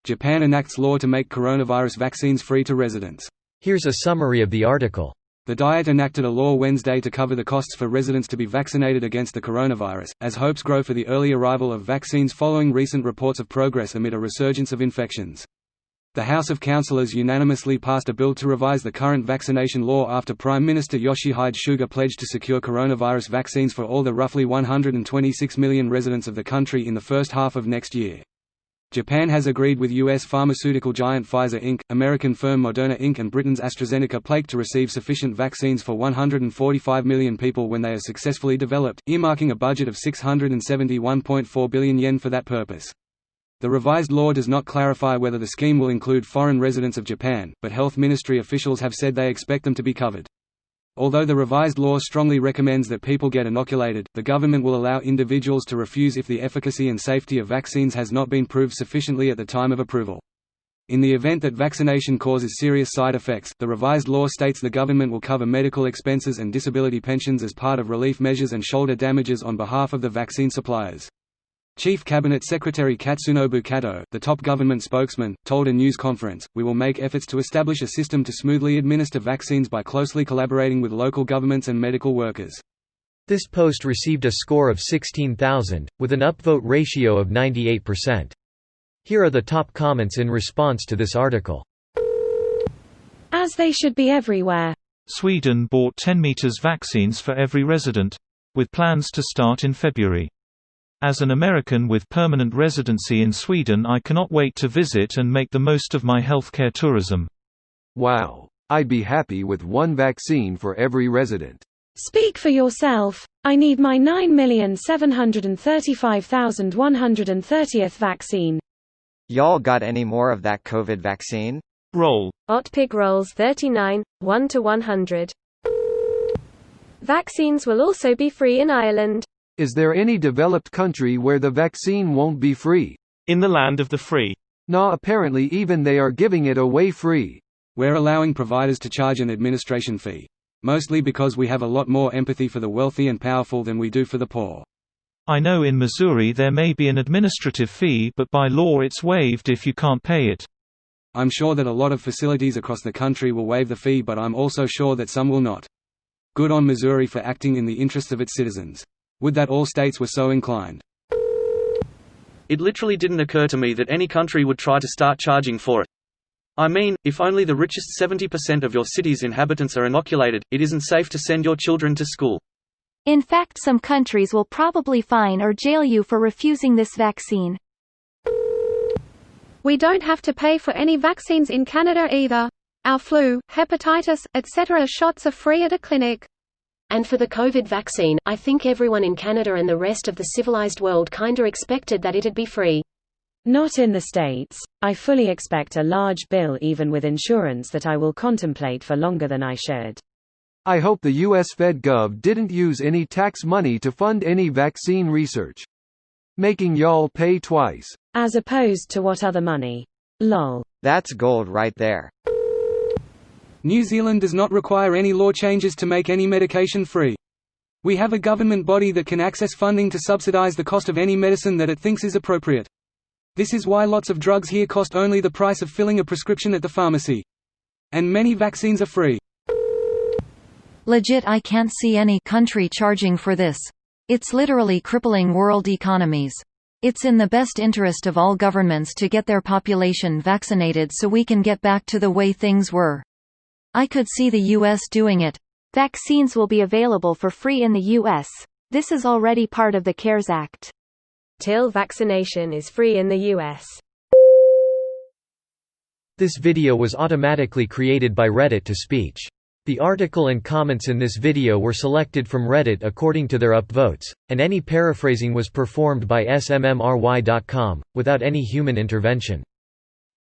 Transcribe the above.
Japan enacts law to make coronavirus vaccines free to residents. Here's a summary of the article. The Diet enacted a law Wednesday to cover the costs for residents to be vaccinated against the coronavirus, as hopes grow for the early arrival of vaccines following recent reports of progress amid a resurgence of infections. The House of Councillors unanimously passed a bill to revise the current vaccination law after Prime Minister Yoshihide Suga pledged to secure coronavirus vaccines for all the roughly 126 million residents of the country in the first half of next year. Japan has agreed with U.S. pharmaceutical giant Pfizer Inc., American firm Moderna Inc. and Britain's AstraZeneca Plc to receive sufficient vaccines for 145 million people when they are successfully developed, earmarking a budget of 671.4 billion yen for that purpose. The revised law does not clarify whether the scheme will include foreign residents of Japan, but health ministry officials have said they expect them to be covered. Although the revised law strongly recommends that people get inoculated, the government will allow individuals to refuse if the efficacy and safety of vaccines has not been proved sufficiently at the time of approval. In the event that vaccination causes serious side effects, the revised law states the government will cover medical expenses and disability pensions as part of relief measures and shoulder damages on behalf of the vaccine suppliers. Chief Cabinet Secretary Katsunobu Kato, the top government spokesman, told a news conference, "We will make efforts to establish a system to smoothly administer vaccines by closely collaborating with local governments and medical workers." This post received a score of 16,000, with an upvote ratio of 98%. Here are the top comments in response to this article. As they should be everywhere. Sweden bought 10 meters vaccines for every resident, with plans to start in February. As an American with permanent residency in Sweden, I cannot wait to visit and make the most of my healthcare tourism. Wow. I'd be happy with one vaccine for every resident. Speak for yourself. I need my 9,735,130th vaccine. Y'all got any more of that COVID vaccine? Roll. Otpig rolls 39, 1 to 100. Vaccines will also be free in Ireland. Is there any developed country where the vaccine won't be free? In the land of the free. Nah, apparently even they are giving it away free. We're allowing providers to charge an administration fee. Mostly because we have a lot more empathy for the wealthy and powerful than we do for the poor. I know in Missouri there may be an administrative fee, but by law it's waived if you can't pay it. I'm sure that a lot of facilities across the country will waive the fee, but I'm also sure that some will not. Good on Missouri for acting in the interests of its citizens. Would that all states were so inclined. It literally didn't occur to me that any country would try to start charging for it. I mean, if only the richest 70% of your city's inhabitants are inoculated, it isn't safe to send your children to school. In fact, some countries will probably fine or jail you for refusing this vaccine. We don't have to pay for any vaccines in Canada either. Our flu, hepatitis, etc. shots are free at a clinic. And for the COVID vaccine, I think everyone in Canada and the rest of the civilized world kinda expected that it'd be free. Not in the States. I fully expect a large bill even with insurance that I will contemplate for longer than I should. I hope the US Fed Gov didn't use any tax money to fund any vaccine research. Making y'all pay twice. As opposed to what other money? Lol. That's gold right there. New Zealand does not require any law changes to make any medication free. We have a government body that can access funding to subsidize the cost of any medicine that it thinks is appropriate. This is why lots of drugs here cost only the price of filling a prescription at the pharmacy. And many vaccines are free. Legit, I can't see any country charging for this. It's literally crippling world economies. It's in the best interest of all governments to get their population vaccinated so we can get back to the way things were. I could see the US doing it. Vaccines will be available for free in the US. This is already part of the CARES Act. Till vaccination is free in the US. This video was automatically created by Reddit to speech. The article and comments in this video were selected from Reddit according to their upvotes, and any paraphrasing was performed by smmry.com, without any human intervention.